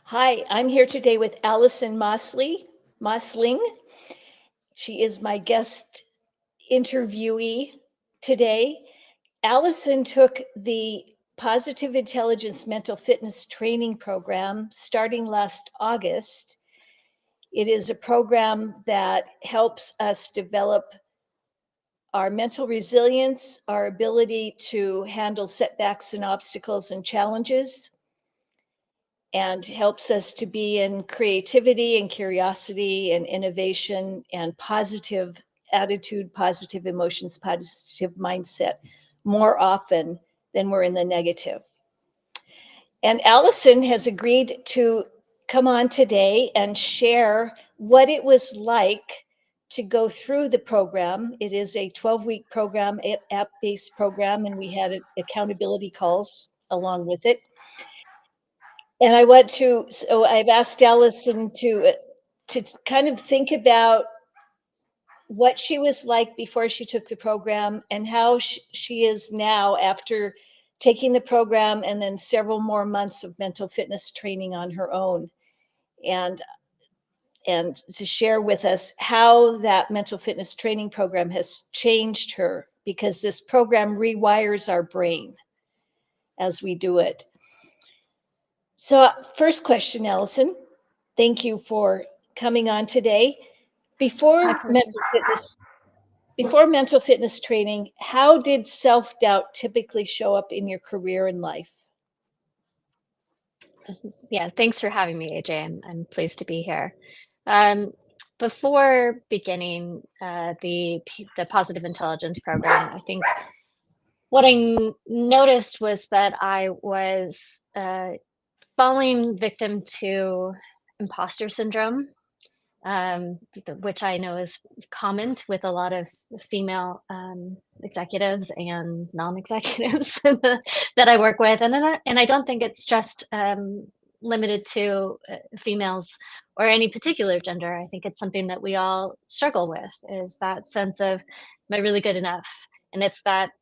Hi, I'm here today with Allison Mausling. She is my guest interviewee today. Allison took the Positive Intelligence Mental Fitness Training Program starting last August. It is a program that helps us develop our mental resilience, our ability to handle setbacks and obstacles and challenges, and helps us to be in creativity and curiosity and innovation and positive attitude, positive emotions, positive mindset more often than we're in the negative. And Allison has agreed to come on today and share what it was like to go through the program. It is a 12-week program, app-based program, and we had accountability calls along with it. And so I've asked Allison to kind of think about what she was like before she took the program and how she is now after taking the program and then several more months of mental fitness training on her own, and and to share with us how that mental fitness training program has changed her, because this program rewires our brain as we do it. So, first question, Allison. Thank you for coming on today. My Before pleasure. mental fitness, before mental fitness training, how did self-doubt typically show up in your career and life? Yeah, thanks for having me, AJ. I'm pleased to be here. Um, Before beginning the Positive Intelligence program, I think what noticed was that I was falling victim to imposter syndrome, which I know is common with a lot of female executives and non-executives that I work with, and I don't think it's just limited to females or any particular gender. I think it's something that we all struggle with, is that sense of, am I really good enough? And it's that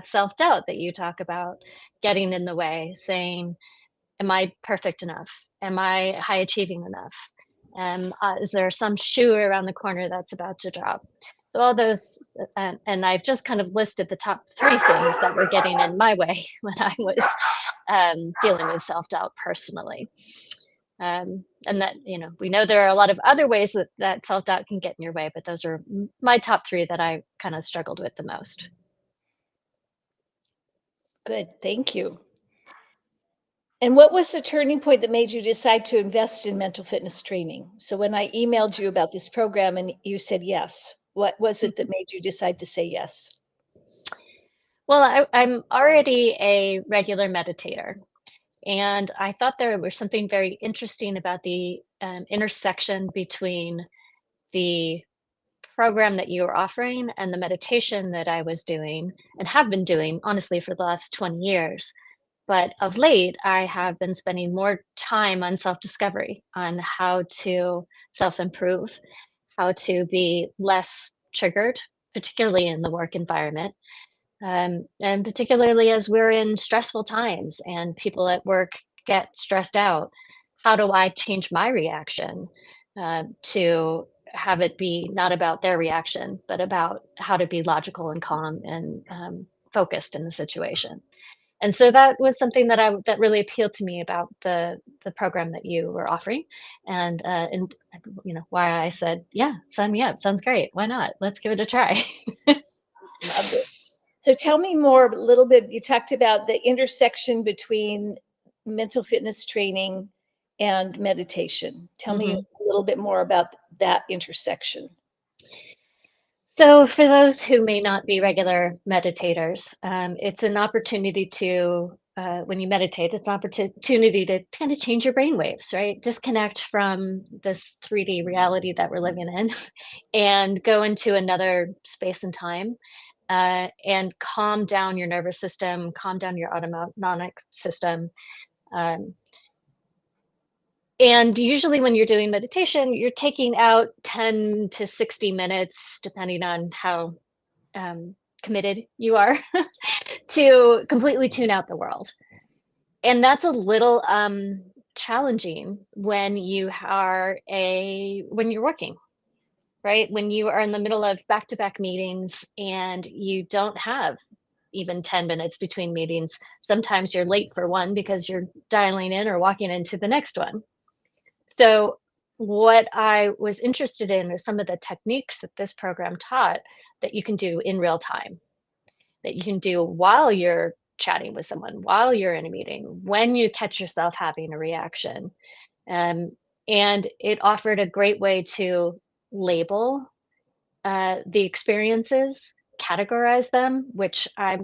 self-doubt that you talk about getting in the way, saying, am I perfect enough? Am I high achieving enough? Is there some shoe around the corner that's about to drop? So all those, and I've just kind of listed the top three things that were getting in my way when I was dealing with self-doubt personally. And that, we know there are a lot of other ways that self-doubt can get in your way, but those are my top three that I kind of struggled with the most. Good, thank you. And what was the turning point that made you decide to invest in mental fitness training? So when I emailed you about this program and you said yes, what was it that made you decide to say yes? Well, I'm already a regular meditator. And I thought there was something very interesting about the intersection between the program that you were offering and the meditation that I was doing and have been doing, honestly, for the last 20 years. But of late, I have been spending more time on self discovery, on how to self improve, how to be less triggered, particularly in the work environment. And particularly as we're in stressful times and people at work get stressed out, how do I change my reaction to have it be not about their reaction, but about how to be logical and calm and focused in the situation? And so that was something that really appealed to me about the program that you were offering, and why I said, yeah, sign me up. Sounds great. Why not? Let's give it a try. Love it. So tell me more, a little bit. You talked about the intersection between mental fitness training and meditation. Tell me Mhm. a little bit more about that intersection. So, for those who may not be regular meditators, it's an opportunity when you meditate, it's an opportunity to kind of change your brain waves, right? Disconnect from this 3D reality that we're living in and go into another space and time, and calm down your nervous system, calm down your autonomic system. Um, and usually, when you're doing meditation, you're taking out 10 to 60 minutes, depending on how committed you are, to completely tune out the world. And that's a little challenging when when you're working, right? When you are in the middle of back-to-back meetings and you don't have even 10 minutes between meetings. Sometimes you're late for one because you're dialing in or walking into the next one. So what I was interested in is some of the techniques that this program taught that you can do in real time, that you can do while you're chatting with someone, while you're in a meeting, when you catch yourself having a reaction. Um, and it offered a great way to label the experiences, categorize them, which I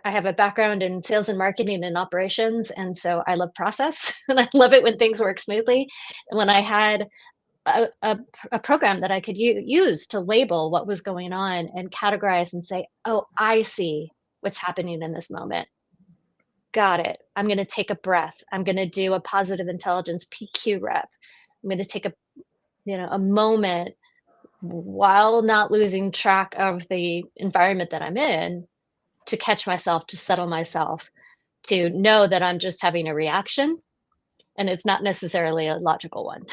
have a background in sales and marketing and operations, and so I love process, and I love it when things work smoothly. And when I had a program that I could use to label what was going on and categorize and say, "Oh, I see what's happening in this moment. Got it. I'm going to take a breath. I'm going to do a positive intelligence PQ rep. I'm going to take a moment while not losing track of the environment that I'm in to catch myself, to settle myself, to know that I'm just having a reaction and it's not necessarily a logical one."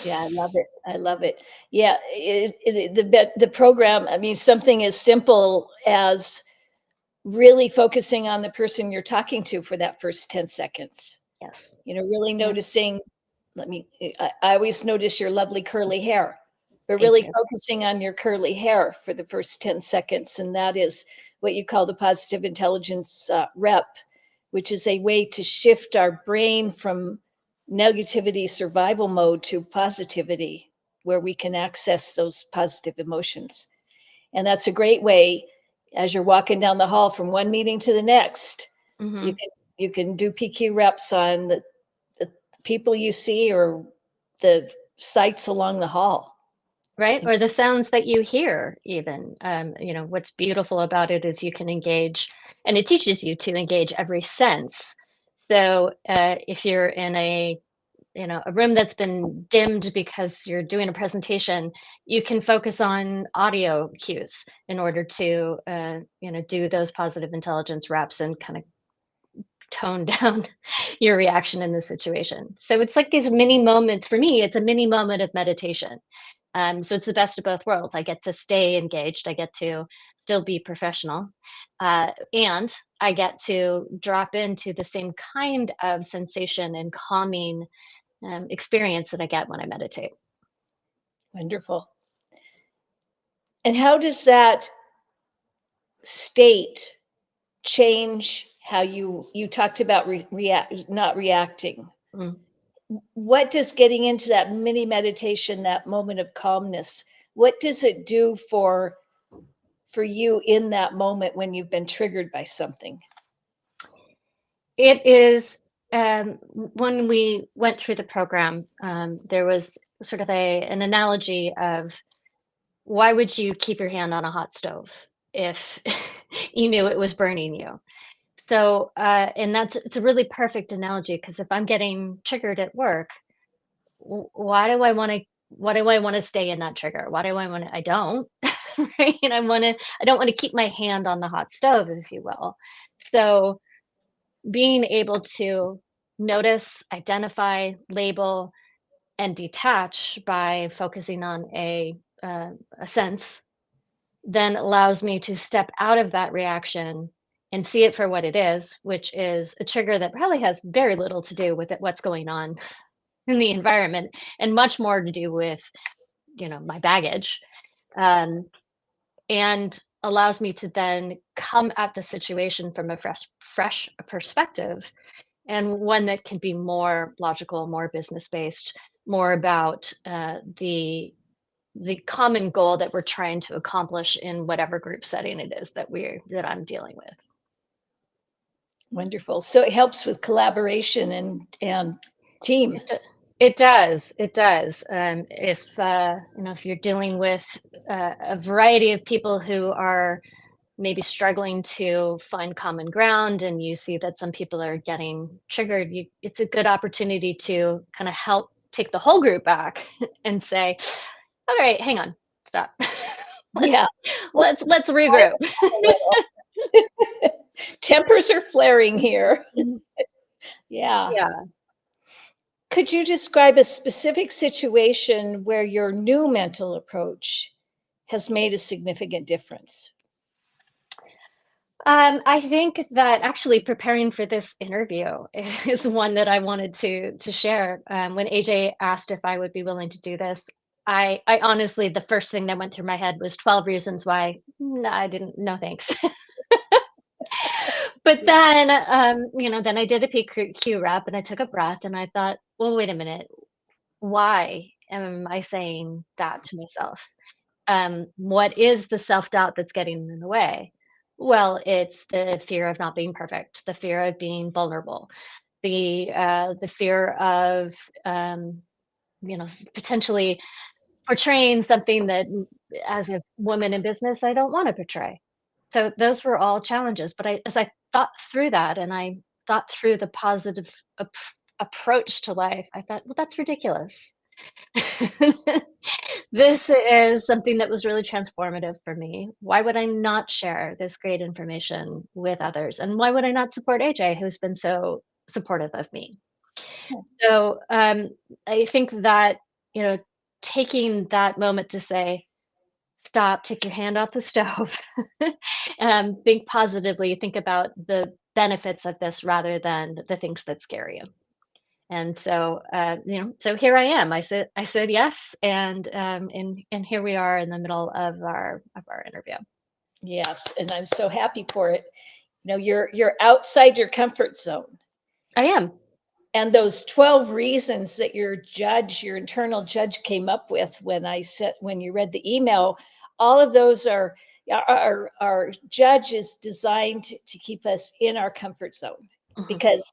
Yeah, I love it. I love it. Yeah, the program, I mean, something as simple as really focusing on the person you're talking to for that first 10 seconds. Yes. Really Yeah. noticing, I always notice your lovely curly hair, but Thank really you. focusing on your curly hair for the first 10 seconds. And that is what you call the positive intelligence rep, which is a way to shift our brain from negativity survival mode to positivity, where we can access those positive emotions. And that's a great way as you're walking down the hall from one meeting to the next. You Hmm. can you can do PQ reps on the people you see or the sights along the hall. Right. Or the sounds that you hear, even. What's beautiful about it is you can engage, and it teaches you to engage every sense. So if you're in a room that's been dimmed because you're doing a presentation, you can focus on audio cues in order to do those positive intelligence reps and kind of tone down your reaction in the situation. So it's like these mini moments. For me, it's a mini moment of meditation. So it's the best of both worlds. I get to stay engaged, I get to still be professional, and I get to drop into the same kind of sensation and calming experience that I get when I meditate. Wonderful. And how does that state change how you talked about react not reacting? Mm. What does getting into that mini meditation, that moment of calmness, what does it do for you in that moment when you've been triggered by something? It is, when we went through the program, there was sort of an analogy of, why would you keep your hand on a hot stove if you knew it was burning you? So, and it's a really perfect analogy, because if I'm getting triggered at work, why do I want to? Why do I want to stay in that trigger? Why do I want to? I don't, right? And I don't want to keep my hand on the hot stove, if you will. So, being able to notice, identify, label, and detach by focusing on a sense then allows me to step out of that reaction and see it for what it is, which is a trigger that probably has very little to do with what's going on in the environment, and much more to do with my baggage, um, and allows me to then come at the situation from a fresh perspective, and one that can be more logical, more business based, more about the common goal that we're trying to accomplish in whatever group setting it is that I'm dealing with. Wonderful. So it helps with collaboration and team. It does. It does. If you're dealing with a variety of people who are maybe struggling to find common ground, and you see that some people are getting triggered, it's a good opportunity to kind of help take the whole group back and say, all right, hang on, stop. let's Yeah. let's regroup. Tempers are flaring here. Yeah. Yeah. Could you describe a specific situation where your new mental approach has made a significant difference? I think that actually preparing for this interview is one that I wanted to share. When AJ asked if I would be willing to do this, I honestly, the first thing that went through my head was 12 reasons why. No, I didn't. No, thanks. But Yeah. then, then I did a PQ rep and I took a breath and I thought, well, wait a minute. Why am I saying that to myself? What is the self-doubt that's getting in the way? Well, it's the fear of not being perfect, the fear of being vulnerable, the fear of potentially portraying something that as a woman in business I don't want to portray. So those were all challenges. But as I thought through that and I thought through the positive approach to life, I thought, well, that's ridiculous. This is something that was really transformative for me. Why would I not share this great information with others? And why would I not support AJ, who's been so supportive of me? So I think that, you know, taking that moment to say, stop, take your hand off the stove, think positively, think about the benefits of this rather than the things that scare you. And so, so here I am. I said yes, and here we are in the middle of our interview. Yes, and I'm so happy for it. You're outside your comfort zone. I am. And those 12 reasons that your internal judge came up with when you read the email, all of those are our judge is designed to keep us in our comfort zone Hmm. because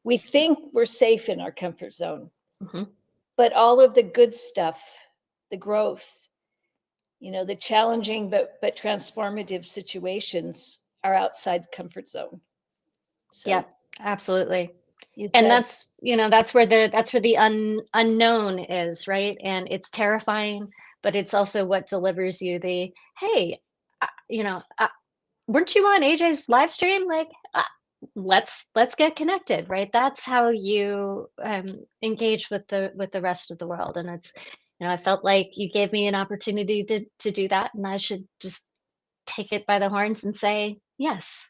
we think we're safe in our comfort zone. Hmm. But all of the good stuff, the growth, the challenging but transformative situations are outside comfort zone. So Yep, absolutely. you And said, that's where the unknown is, right? And it's terrifying, but it's also what delivers you the hey, weren't you on AJ's live stream? Like, let's get connected, right? That's how you engage with the rest of the world, and it's I felt like you gave me an opportunity to do that, and I should just take it by the horns and say yes.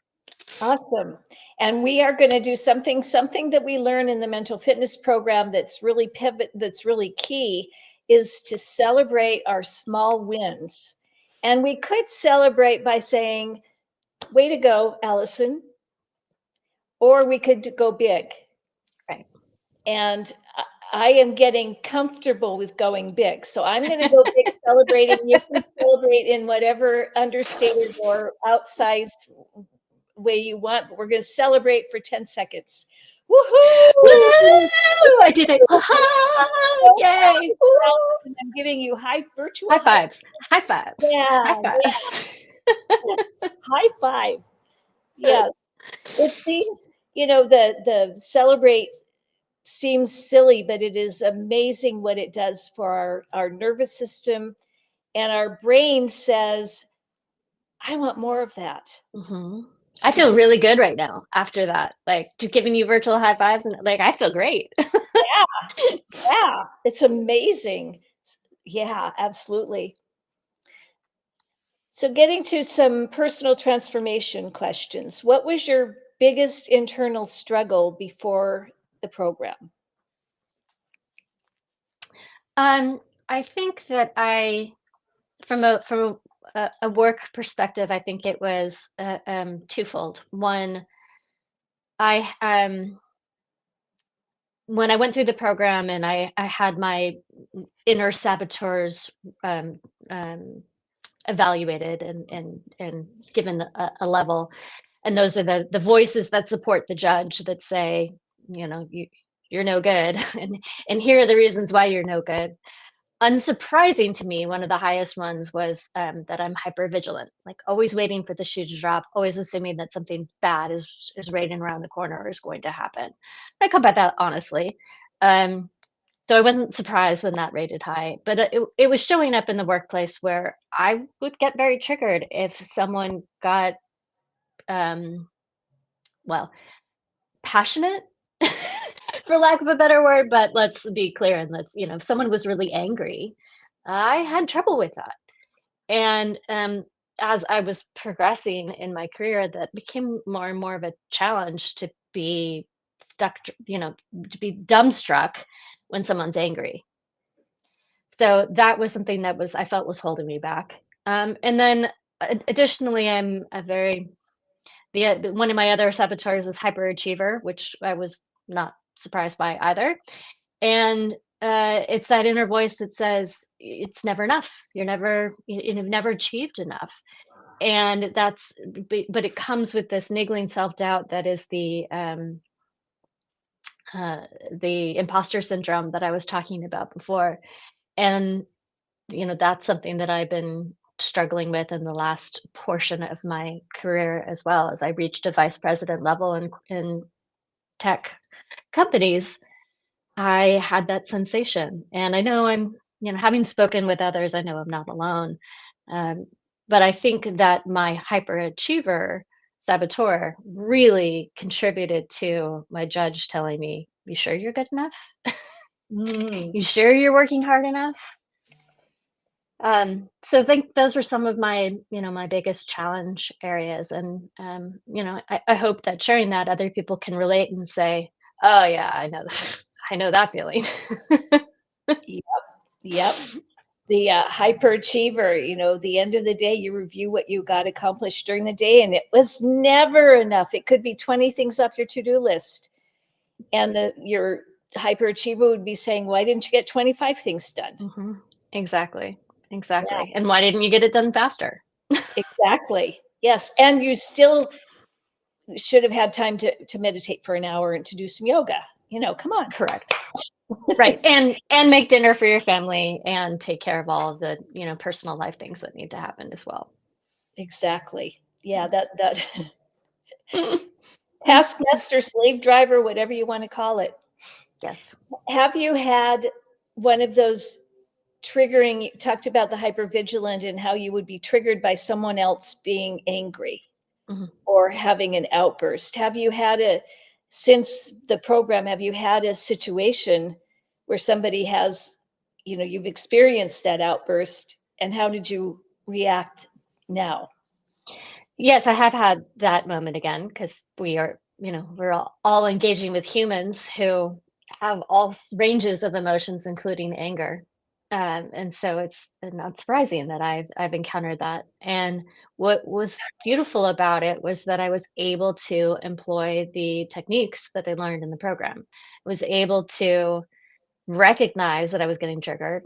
awesome. And we are going to do something that we learn in the mental fitness program that's really key is to celebrate our small wins. And we could celebrate by saying, way to go, Allison, or we could go big. Right. And I am getting comfortable with going big. So I'm going to go big celebrating. You can celebrate in whatever understated or outsized way you want, but we're going to celebrate for 10 seconds. Woohoo! Woo! I did it. Ha-ha! So proud Yay! of you, Woo! Allison. I'm giving you High virtual high. fives. High fives. Yeah, High yeah. fives. Yes. High five. Yes. It seems, the celebrate seems silly, but it is amazing what it does for our nervous system. And our brain says, I want more of that. Hmm. I feel really good right now after that. Like just giving you virtual high fives and like I feel great. Yeah, yeah. It's amazing. Yeah, absolutely. So, getting to some personal transformation questions. What was your biggest internal struggle before the program? Um, I think that from a work perspective, I think it was twofold. One, I when I went through the program and I had my inner saboteurs um, um, evaluated and given a level, and those are the voices that support the judge that say, you're no good, and here are the reasons why you're no good. Unsurprising to me, one of the highest ones was that I'm hyper vigilant, like always waiting for the shoe to drop, always assuming that something's bad is right around the corner or is going to happen. I come by that honestly. Um, so I wasn't surprised when that rated high, but it was showing up in the workplace where I would get very triggered if someone got, um, well, passionate for lack of a better word, but let's be clear and let's, if someone was really angry, I had trouble with that. And as I was progressing in my career, that became more and more of a challenge to be stuck, to be dumbstruck when someone's angry. So that was something that I felt was holding me back. And then additionally, I'm a very, one of my other saboteurs is hyperachiever, which I was not surprised by either. And it's that inner voice that says it's never enough. You've never achieved enough. And but it comes with this niggling self-doubt that is the imposter syndrome that I was talking about before. And that's something that I've been struggling with in the last portion of my career as well. As I reached a vice president level in tech companies, I had that sensation. And I know having spoken with others, I know I'm not alone. Um, but I think that my hyperachiever saboteur really contributed to my judge telling me, "You sure you're good enough? Mm. You sure you're working hard enough?" So I think those were some of my biggest challenge areas. And, I hope that sharing that other people can relate and say, "Oh yeah, I know that. I know that feeling." Yep. Yep. The hyperachiever, the end of the day, you review what you got accomplished during the day, and it was never enough. It could be 20 things off your to-do list. And your hyperachiever would be saying, why didn't you get 25 things done? Mhm. Exactly. Yeah, Exactly. And why didn't you get it done faster? exactly. Yes. And you still should have had time to meditate for an hour and to do some yoga. Come on. Correct. Right. And make dinner for your family and take care of all of the, personal life things that need to happen as well. Exactly. Yeah, that Mm. taskmaster, slave driver, whatever you want to call it. Yes. Have you had one of those triggering? You talked about the hypervigilant and how you would be triggered by someone else being angry Mhm. or having an outburst. Since the program, have you had a situation where somebody has, you've experienced that outburst, and how did you react now? Yes, I have had that moment again because we're all engaging with humans who have all ranges of emotions, including anger. And so it's not surprising that I've encountered that. And what was beautiful about it was that I was able to employ the techniques that I learned in the program. I was able to recognize that I was getting triggered,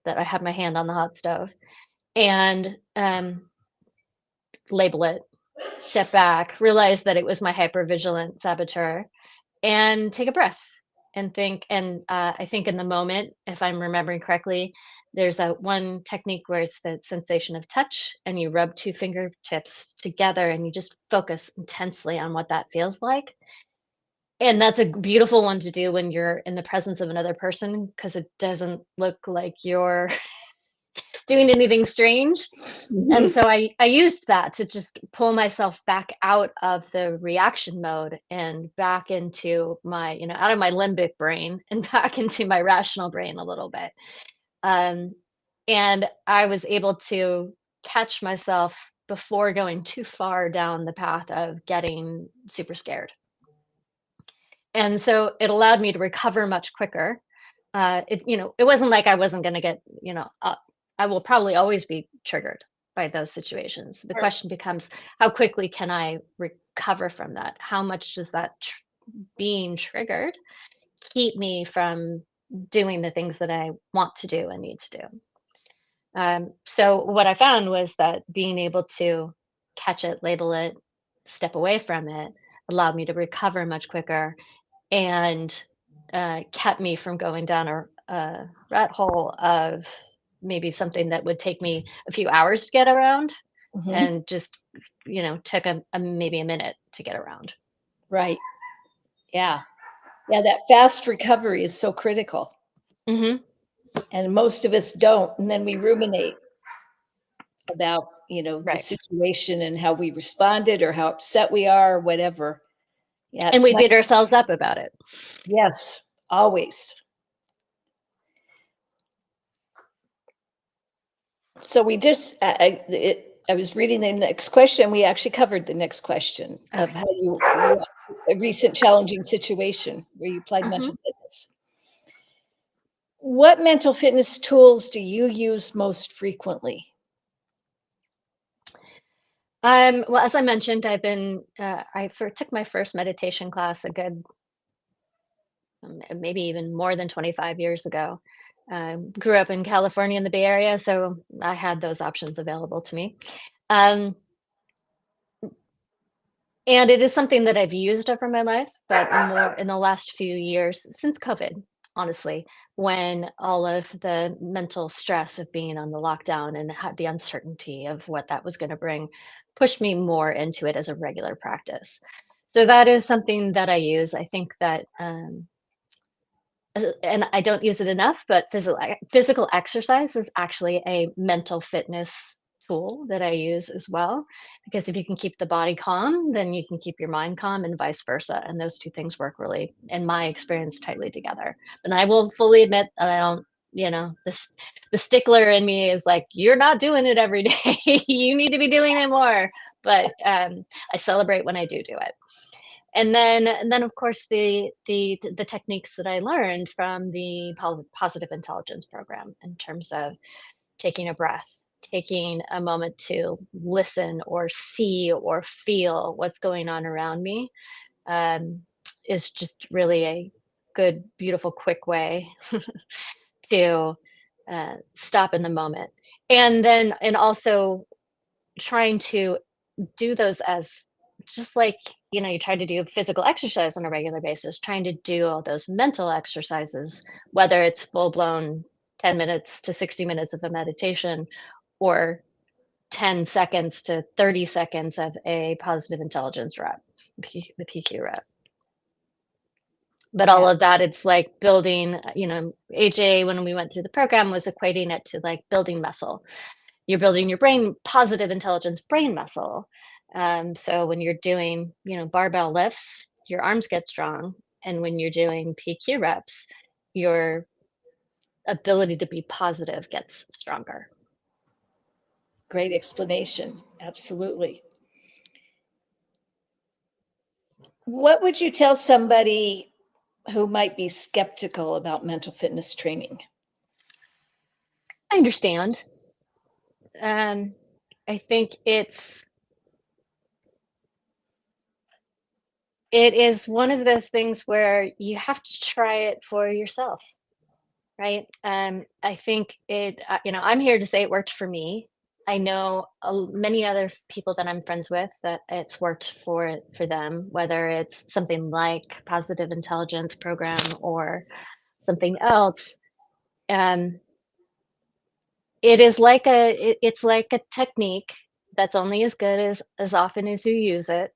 that I had my hand on the hot stove, and label it, step back, realize that it was my hypervigilant saboteur, and take a breath and think. And I think in the moment, if I'm remembering correctly, there's that one technique where it's the sensation of touch, and you rub two fingertips together and you just focus intensely on what that feels like. And that's a beautiful one to do when you're in the presence of another person because it doesn't look like you're doing anything strange. And Mhm. so I used that to just pull myself back out of the reaction mode and back into out of my limbic brain and back into my rational brain a little bit. Um, and I was able to catch myself before going too far down the path of getting super scared. And so it allowed me to recover much quicker. It wasn't like I wasn't going to get, I will probably always be triggered by those situations. The Sure. question becomes, how quickly can I recover from that? How much does that being triggered keep me from doing the things that I want to do and need to do? So what I found was that being able to catch it, label it, step away from it allowed me to recover much quicker and kept me from going down a rat hole of maybe something that would take me a few hours to get around Mhm. and just took maybe a minute to get around. Right. Yeah. Yeah, that fast recovery is so critical. Hmm. And most of us don't. And then we ruminate about, the Right. situation and how we responded or how upset we are or whatever. Yeah, And it's we not, beat ourselves up about it. yes, always. So we just, I was reading the next question. We actually covered the next question of Okay. how you, a recent challenging situation where you applied mental fitness. What mental fitness tools do you use most frequently? Well, as I mentioned, took my first meditation class a good, maybe even more than 25 years ago. Grew up in California in the Bay Area, so I had those options available to me. Um, and it is something that I've used over my life, but more in the last few years since COVID, honestly, when all of the mental stress of being on the lockdown and had the uncertainty of what that was going to bring pushed me more into it as a regular practice. So that is something that I use. I think that and I don't use it enough, but physical exercise is actually a mental fitness tool that I use as well. Because if you can keep the body calm, then you can keep your mind calm and vice versa. And those two things work really, in my experience, tightly together. And I will fully admit that I don't, the stickler in me is like, you're not doing it every day. You need to be doing it more. But I celebrate when I do it. And then of course the techniques that I learned from the positive intelligence program in terms of taking a breath, taking a moment to listen or see or feel what's going on around me, um, is just really a good, beautiful, quick way to stop in the moment. And also trying to do those as just like you try to do physical exercise on a regular basis, trying to do all those mental exercises, whether it's full blown 10 minutes to 60 minutes of a meditation or 10 seconds to 30 seconds of a positive intelligence rep, the PQ rep. But Yeah, all of that, it's like building, AJ, when we went through the program, was equating it to like building muscle. You're building your brain positive intelligence brain muscle. So when you're doing barbell lifts, your arms get strong, and when you're doing PQ reps, your ability to be positive gets stronger. great explanation. Absolutely. What would you tell somebody who might be skeptical about mental fitness training? I understand. I think it is one of those things where you have to try it for yourself, right? I think I'm here to say it worked for me. I know many other people that I'm friends with that it's worked for them, whether it's something like positive intelligence program or something else. Um, it's like a technique that's only as good as often as you use it.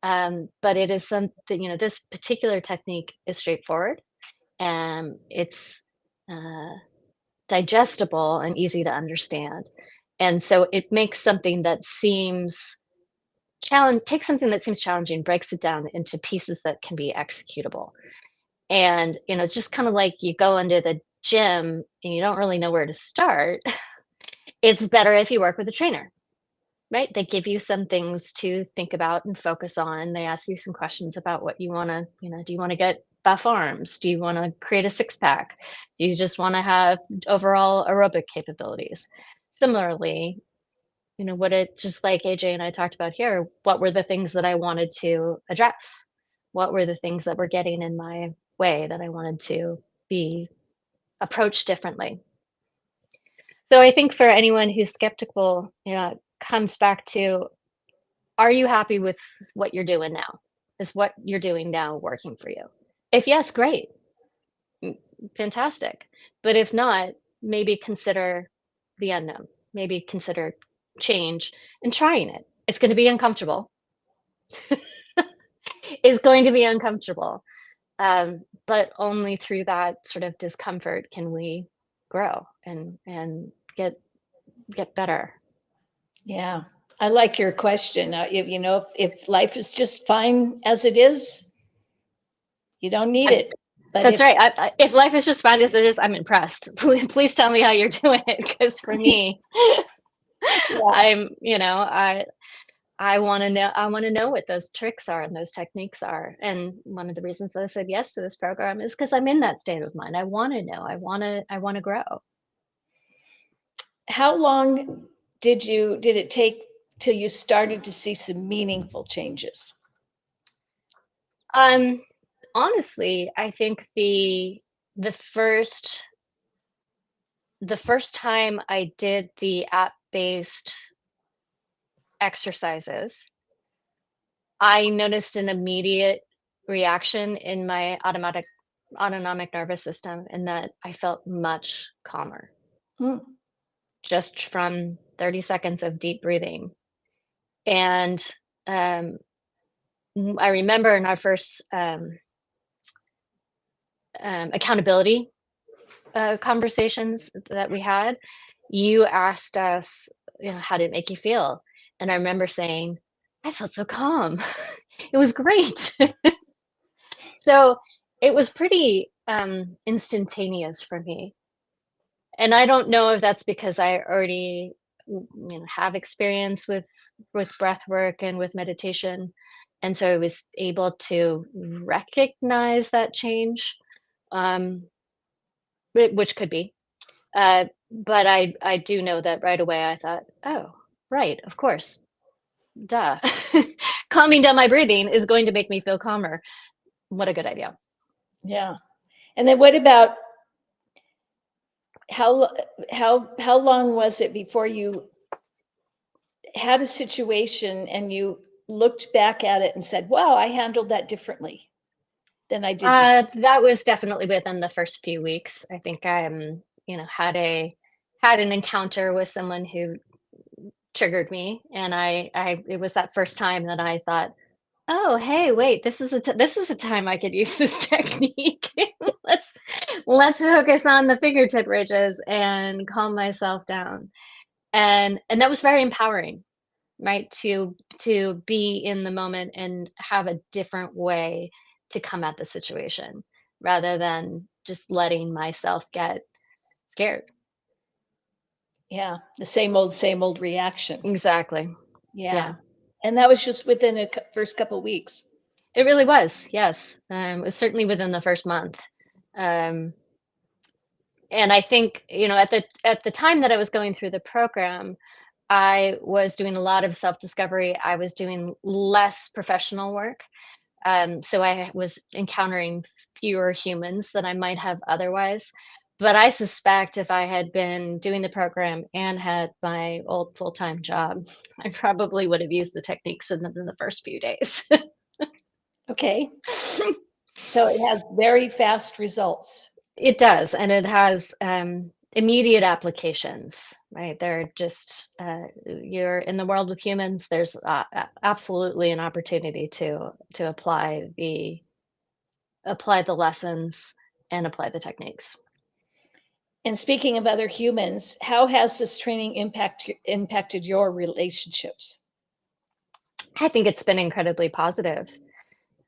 But it is something, this particular technique is straightforward, and it's digestible and easy to understand. And so it makes something that seems takes something that seems challenging, breaks it down into pieces that can be executable. And, it's just kind of like you go into the gym and you don't really know where to start. It's better if you work with a trainer, right? They give you some things to think about and focus on. They ask you some questions about what you want to, do you want to get buff arms? Do you want to create a six pack? Do you just want to have overall aerobic capabilities? Similarly, just like AJ and I talked about here, what were the things that I wanted to address? What were the things that were getting in my way that I wanted to be approached differently? So I think for anyone who's skeptical, it comes back to, are you happy with what you're doing now? Is what you're doing now working for you? If yes, great. Fantastic. But if not, maybe consider the unknown. Maybe consider change and trying it. It's going to be uncomfortable. It's going to be uncomfortable. But only through that sort of discomfort can we grow and get better. Yeah, I like your question. If life is just fine as it is, You don't need it. But That's right. If life is just fine as it is, I'm impressed. Please tell me how you're doing it, because for me, yeah, I'm, I want to know, what those tricks are and those techniques are. And one of the reasons that I said yes to this program is because I'm in that state of mind. I want to know. I want to grow. how long did it take till you started to see some meaningful changes? Um, Honestly, I think the first the first time I did the app-based exercises, I noticed an immediate reaction in my autonomic nervous system, and that I felt much calmer Hmm. just from 30 seconds of deep breathing. And um, I remember in our first accountability conversations that we had, you asked us, how did it make you feel? And I remember saying, I felt so calm. It was great. So it was pretty instantaneous for me. And I don't know if that's because I already have experience with breath work and with meditation. And so I was able to recognize that change, um, which could be. But I do know that right away I thought, oh, right, of course, duh. Calming down my breathing is going to make me feel calmer. What a good idea. Yeah. And then what about how long was it before you had a situation and you looked back at it and said, "Wow, I handled that differently than I did before." That was definitely within the first few weeks. I think had an encounter with someone who triggered me, and I it was that first time that I thought, oh, hey, wait, this is a time I could use this technique. let's let's focus on the fingertip ridges and calm myself down. And that was very empowering, right? To be in the moment and have a different way to come at the situation rather than just letting myself get scared. Yeah, the same old reaction. Exactly. Yeah. Yeah. And that was just within the first couple weeks. It really was. Yes. It was certainly within the first month. Um, and I think, at the time that I was going through the program, I was doing a lot of self-discovery. I was doing less professional work. So I was encountering fewer humans than I might have otherwise. But I suspect if I had been doing the program and had my old full-time job, I probably would have used the techniques within the first few days. Okay. So it has very fast results. It does, and it has immediate applications, right? They're just, you're in the world with humans. There's absolutely an opportunity to apply the lessons and apply the techniques. And speaking of other humans, how has this training impacted your relationships? I think it's been incredibly positive.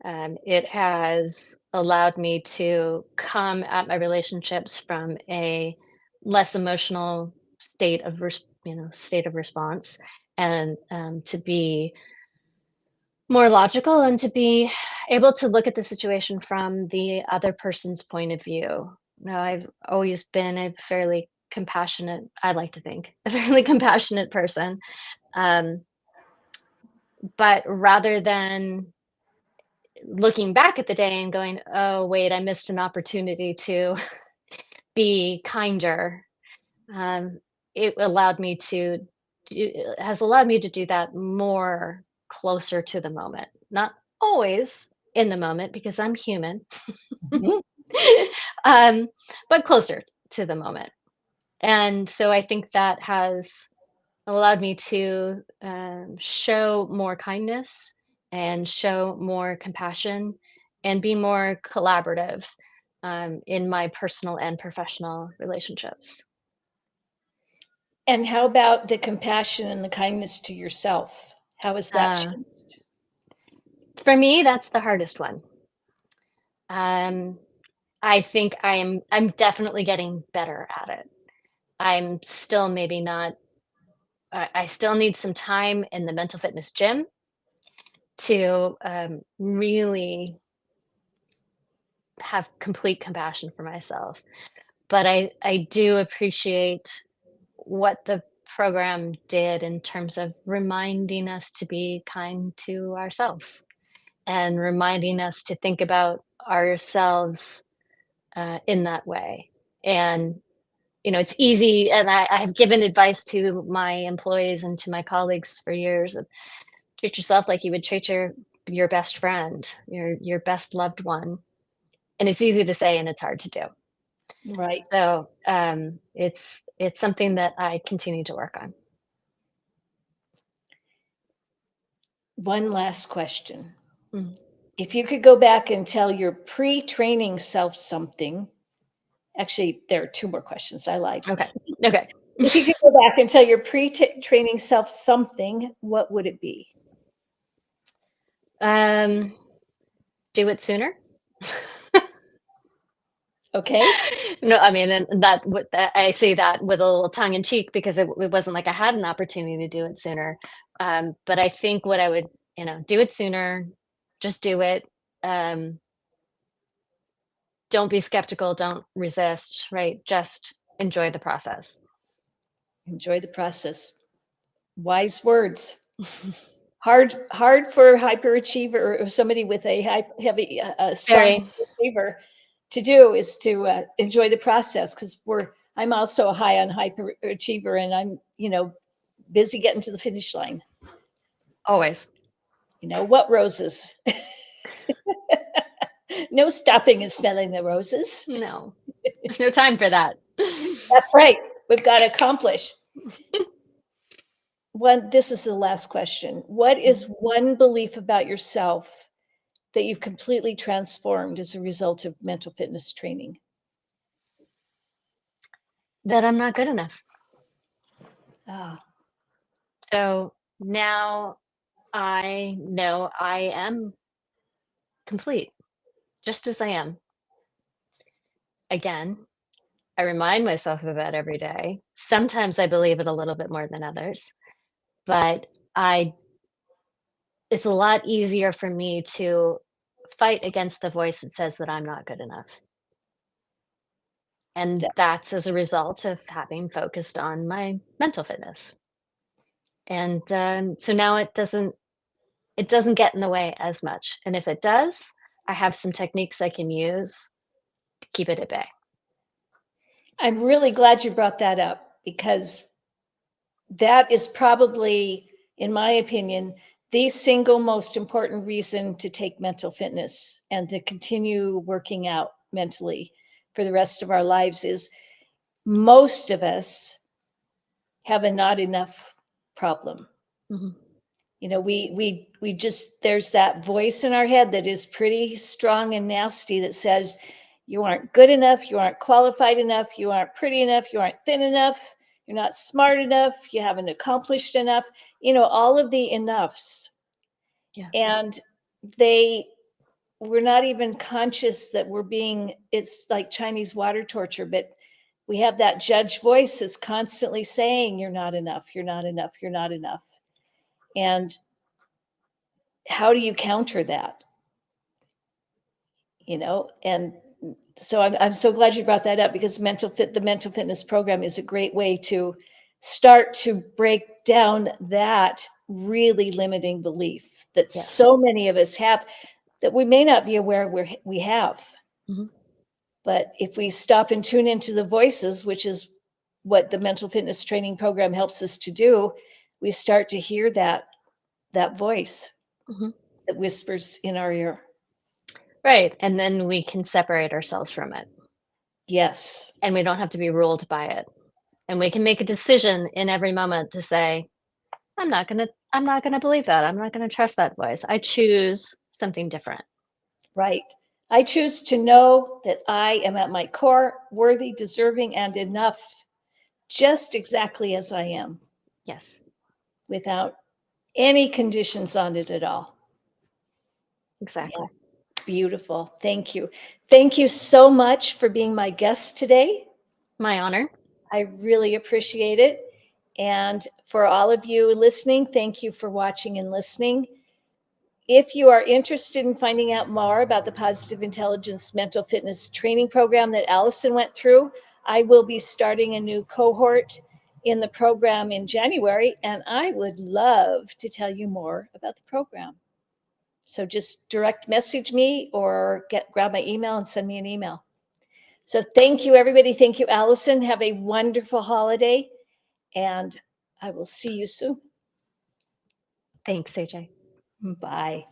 It has allowed me to come at my relationships from a less emotional state of response, and to be more logical and to be able to look at the situation from the other person's point of view. Now, I've always been a fairly compassionate, I like to think, a fairly compassionate person. Um, but rather than looking back at the day and going, oh, wait, I missed an opportunity to be kinder, um, it allowed me to has allowed me to do that more closer to the moment. Not always in the moment because I'm human, Mhm. um, but closer to the moment. And so I think that has allowed me to show more kindness and show more compassion and be more collaborative in my personal and professional relationships. And how about the compassion and the kindness to yourself? How has that Uh, changed? for me, that's the hardest one. I think I'm definitely getting better at it. I'm still maybe not I still need some time in the mental fitness gym to really have complete compassion for myself. But I do appreciate what the program did in terms of reminding us to be kind to ourselves and reminding us to think about ourselves in that way. And it's easy, and I have given advice to my employees and to my colleagues for years of treat yourself like you would treat your best friend, your best loved one. And it's easy to say and it's hard to do. Right. So it's something that I continue to work on. One last question. Mm. If you could go back and tell your pre-training self something, actually, there are two more questions. I lied. Okay. Okay. If you could go back and tell your pre-training self something, what would it be? um, do it sooner. Okay. No, I mean, and I say that with a little tongue in cheek because it wasn't like I had an opportunity to do it sooner. But I think what I would, do it sooner, just do it. Um, don't be skeptical, don't resist, right? Just enjoy the process. Enjoy the process. Wise words. Hard for hyperachiever or somebody with a heavy, strong Very. achiever to do is to enjoy the process because I'm also high on hyperachiever and I'm busy getting to the finish line. Always. What roses? No stopping and smelling the roses. No. There's no time for that. That's right. We've got to accomplish. This is the last question. What is one belief about yourself that you've completely transformed as a result of mental fitness training? That I'm not good enough. Ah, So now I know I am complete, just as I am. Again, I remind myself of that every day. Sometimes I believe it a little bit more than others, but I it's a lot easier for me to fight against the voice that says that I'm not good enough. And that that's as a result of having focused on my mental fitness. And so now it doesn't get in the way as much. And if it does, I have some techniques I can use to keep it at bay. I'm really glad you brought that up because that is probably, in my opinion, the single most important reason to take mental fitness and to continue working out mentally for the rest of our lives is most of us have a not enough problem. Mhm. We just there's that voice in our head that is pretty strong and nasty that says you aren't good enough, you aren't qualified enough, you aren't pretty enough, you aren't thin enough, you're not smart enough, you haven't accomplished enough, all of the enoughs. Yeah. And they we're not even conscious that it's like Chinese water torture, but we have that judge voice that's constantly saying you're not enough, you're not enough, you're not enough. And how do you counter that? And so I'm so glad you brought that up because the mental fitness program is a great way to start to break down that really limiting belief that Yes. so many of us have that we may not be aware we have. Mhm. But if we stop and tune into the voices, which is what the mental fitness training program helps us to do, we start to hear that voice Mhm. that whispers in our ear. Right. And then we can separate ourselves from it. Yes. And we don't have to be ruled by it. And we can make a decision in every moment to say, I'm not gonna believe that. I'm not gonna trust that voice. I choose something different. Right. I choose to know that I am at my core worthy, deserving, and enough, just exactly as I am, Yes, without any conditions on it at all. Yeah, exactly. Beautiful. Thank you. Thank you so much for being my guest today. My honor. I really appreciate it. And for all of you listening, thank you for watching and listening. If you are interested in finding out more about the Positive Intelligence Mental Fitness Training Program that Allison went through, I will be starting a new cohort in the program in January, and I would love to tell you more about the program. So just direct message me or grab my email and send me an email. So thank you, everybody. Thank you, Allison. Have a wonderful holiday, and I will see you soon. Thanks, AJ. Bye.